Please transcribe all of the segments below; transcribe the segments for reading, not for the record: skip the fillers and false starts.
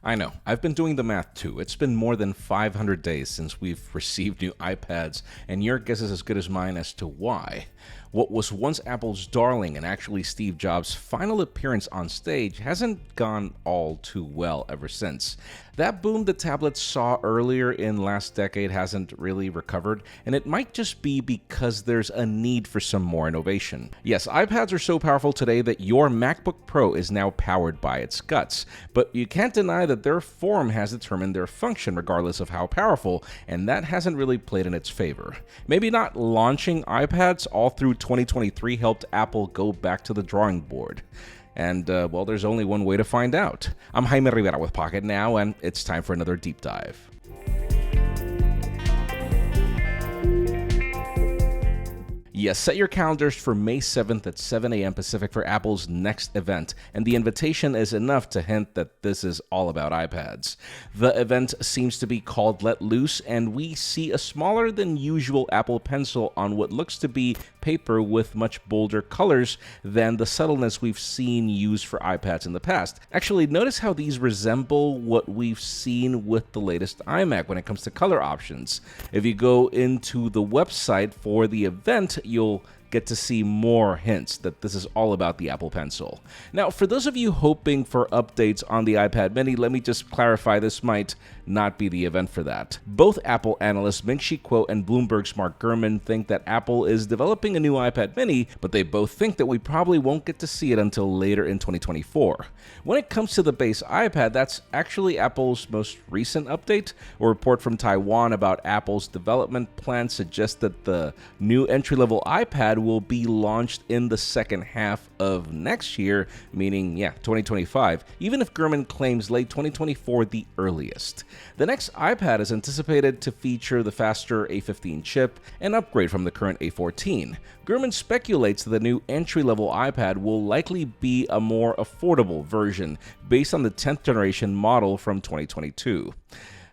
I know. I've been doing the math too. It's been more than 500 days since we've received new iPads, and your guess is as good as mine as to why. What was once Apple's darling and actually Steve Jobs' final appearance on stage hasn't gone all too well ever since. That boom the tablets saw earlier in last decade hasn't really recovered, and it might just be because there's a need for some more innovation. Yes, iPads are so powerful today that your MacBook Pro is now powered by its guts, but you can't deny that their form has determined their function regardless of how powerful, and that hasn't really played in its favor. Maybe not launching iPads all through 2023 helped Apple go back to the drawing board. And, well, there's only one way to find out. I'm Jaime Rivera with Pocket Now, and it's time for another deep dive. Yes, set your calendars for May 7th at 7 a.m. Pacific for Apple's next event, and the invitation is enough to hint that this is all about iPads. The event seems to be called Let Loose, and we see a smaller than usual Apple Pencil on what looks to be paper with much bolder colors than the subtleness we've seen used for iPads in the past. Actually, notice how these resemble what we've seen with the latest iMac when it comes to color options. If you go into the website for the event, you'll get to see more hints that this is all about the Apple Pencil. Now, for those of you hoping for updates on the iPad mini, let me just clarify this might not be the event for that. Both Apple analysts Ming-Chi Kuo and Bloomberg's Mark Gurman think that Apple is developing a new iPad mini, but they both think that we probably won't get to see it until later in 2024. When it comes to the base iPad, that's actually Apple's most recent update. A report from Taiwan about Apple's development plan suggests that the new entry-level iPad will be launched in the second half of next year, meaning, 2025, even if Gurman claims late 2024 the earliest. The next iPad is anticipated to feature the faster A15 chip, an upgrade from the current A14. Gurman speculates that the new entry-level iPad will likely be a more affordable version based on the 10th generation model from 2022.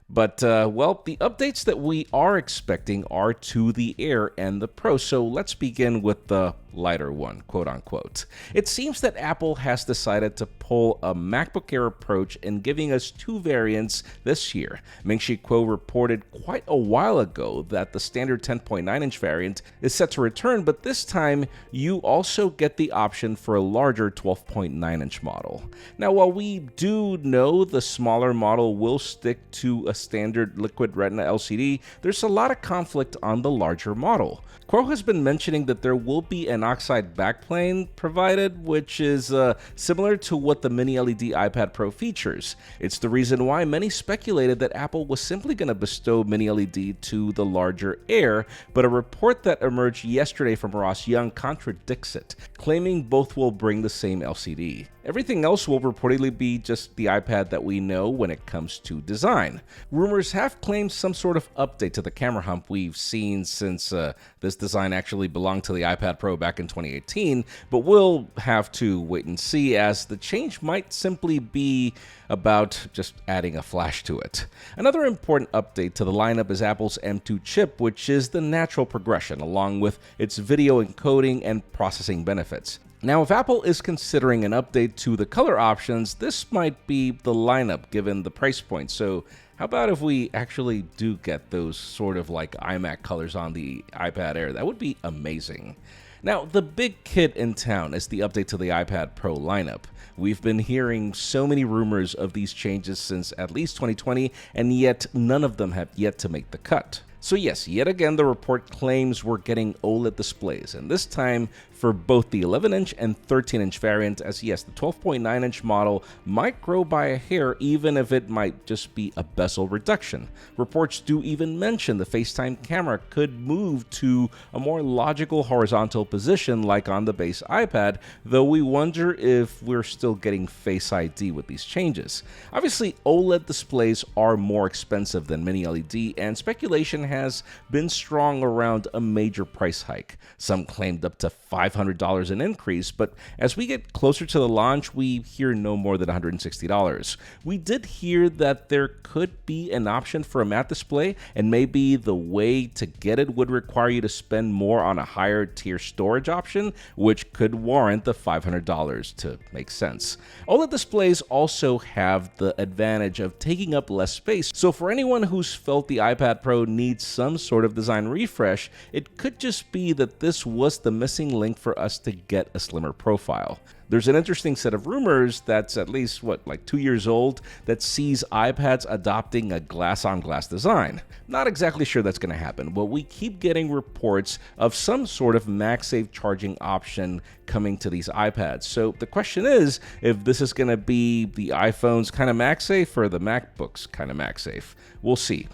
But, well, the updates that we are expecting are to the Air and the Pro, so let's begin with the lighter one, quote unquote. It seems that Apple has decided to pull a MacBook Air approach in giving us two variants this year. Ming-Chi Kuo reported quite a while ago that the standard 10.9-inch variant is set to return, but this time you also get the option for a larger 12.9-inch model. Now, while we do know the smaller model will stick to a standard Liquid Retina LCD, there's a lot of conflict on the larger model. Kuo has been mentioning that there will be an oxide backplane provided, which is similar to what the Mini LED iPad Pro features. It's the reason why many speculated that Apple was simply going to bestow Mini LED to the larger Air, but a report that emerged yesterday from Ross Young contradicts it, claiming both will bring the same LCD. Everything else will reportedly be just the iPad that we know when it comes to design. Rumors have claimed some sort of update to the camera hump we've seen since this design actually belonged to the iPad Pro back in 2018, but we'll have to wait and see, as the change might simply be about just adding a flash to it. Another important update to the lineup is Apple's M2 chip, which is the natural progression along with its video encoding and processing benefits. Now, if Apple is considering an update to the color options, this might be the lineup given the price point. So how about if we actually do get those sort of like iMac colors on the iPad Air? That would be amazing. Now, the big kid in town is the update to the iPad Pro lineup. We've been hearing so many rumors of these changes since at least 2020, and yet none of them have yet to make the cut. So yes, yet again, the report claims we're getting OLED displays, and this time for both the 11-inch and 13-inch variant, as yes, the 12.9-inch model might grow by a hair, even if it might just be a bezel reduction. Reports do even mention the FaceTime camera could move to a more logical horizontal position like on the base iPad, though we wonder if we're still getting Face ID with these changes. Obviously, OLED displays are more expensive than Mini LED, and speculation has been strong around a major price hike. Some claimed up to $500 an increase, but as we get closer to the launch, we hear no more than $160. We did hear that there could be an option for a matte display, and maybe the way to get it would require you to spend more on a higher tier storage option, which could warrant the $500 to make sense. OLED displays also have the advantage of taking up less space, so for anyone who's felt the iPad Pro needs some sort of design refresh, it could just be that this was the missing link for us to get a slimmer profile. There's an interesting set of rumors that's at least, like 2 years old, that sees iPads adopting a glass-on-glass design. Not exactly sure that's going to happen, but we keep getting reports of some sort of MagSafe charging option coming to these iPads. So the question is, if this is going to be the iPhone's kind of MagSafe or the MacBook's kind of MagSafe. We'll see.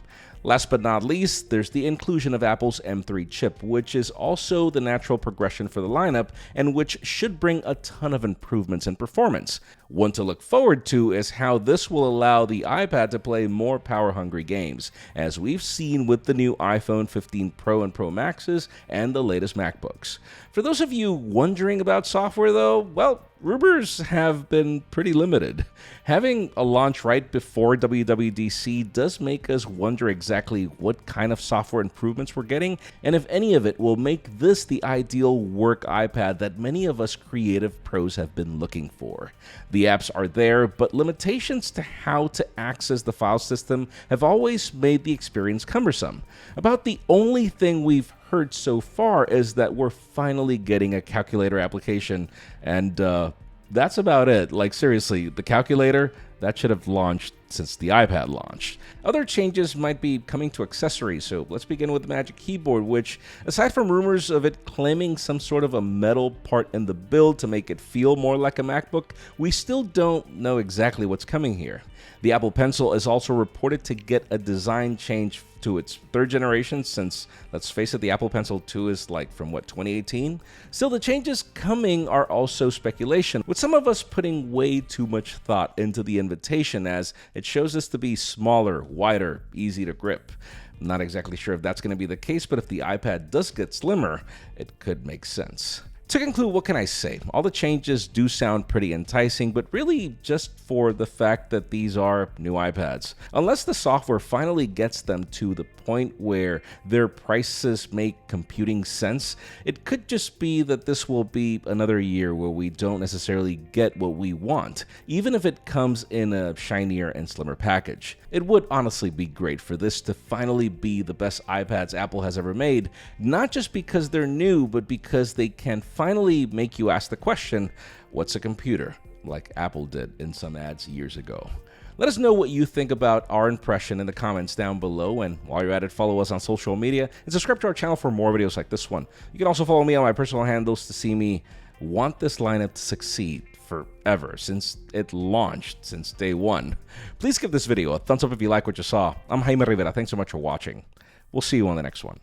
Last but not least, there's the inclusion of Apple's M3 chip, which is also the natural progression for the lineup and which should bring a ton of improvements in performance. One to look forward to is how this will allow the iPad to play more power-hungry games, as we've seen with the new iPhone 15 Pro and Pro Maxes and the latest MacBooks. For those of you wondering about software though, well, rumors have been pretty limited. Having a launch right before WWDC does make us wonder exactly what kind of software improvements we're getting, and if any of it will make this the ideal work iPad that many of us creative pros have been looking for. The apps are there, but limitations to how to access the file system have always made the experience cumbersome. About the only thing we've heard so far is that we're finally getting a calculator application, and that's about it. Like seriously, the calculator, that should have launched since the iPad launched. Other changes might be coming to accessories, so let's begin with the Magic Keyboard, which, aside from rumors of it claiming some sort of a metal part in the build to make it feel more like a MacBook, we still don't know exactly what's coming here. The Apple Pencil is also reported to get a design change to its third generation, since, let's face it, the Apple Pencil 2 is from 2018? Still, the changes coming are also speculation, with some of us putting way too much thought into the invitation, as it shows us to be smaller, wider, easy to grip. I'm not exactly sure if that's going to be the case, but if the iPad does get slimmer, it could make sense. To conclude, what can I say? All the changes do sound pretty enticing, but really just for the fact that these are new iPads. Unless the software finally gets them to the point where their prices make computing sense, it could just be that this will be another year where we don't necessarily get what we want, even if it comes in a shinier and slimmer package. It would honestly be great for this to finally be the best iPads Apple has ever made, not just because they're new, but because they can finally make you ask the question, what's a computer? Like Apple did in some ads years ago. Let us know what you think about our impression in the comments down below, and while you're at it, follow us on social media and subscribe to our channel for more videos like this one. You can also follow me on my personal handles to see me want this lineup to succeed forever, since it launched since day one. Please give this video a thumbs up if you like what you saw. I'm Jaime Rivera. Thanks so much for watching. We'll see you on the next one.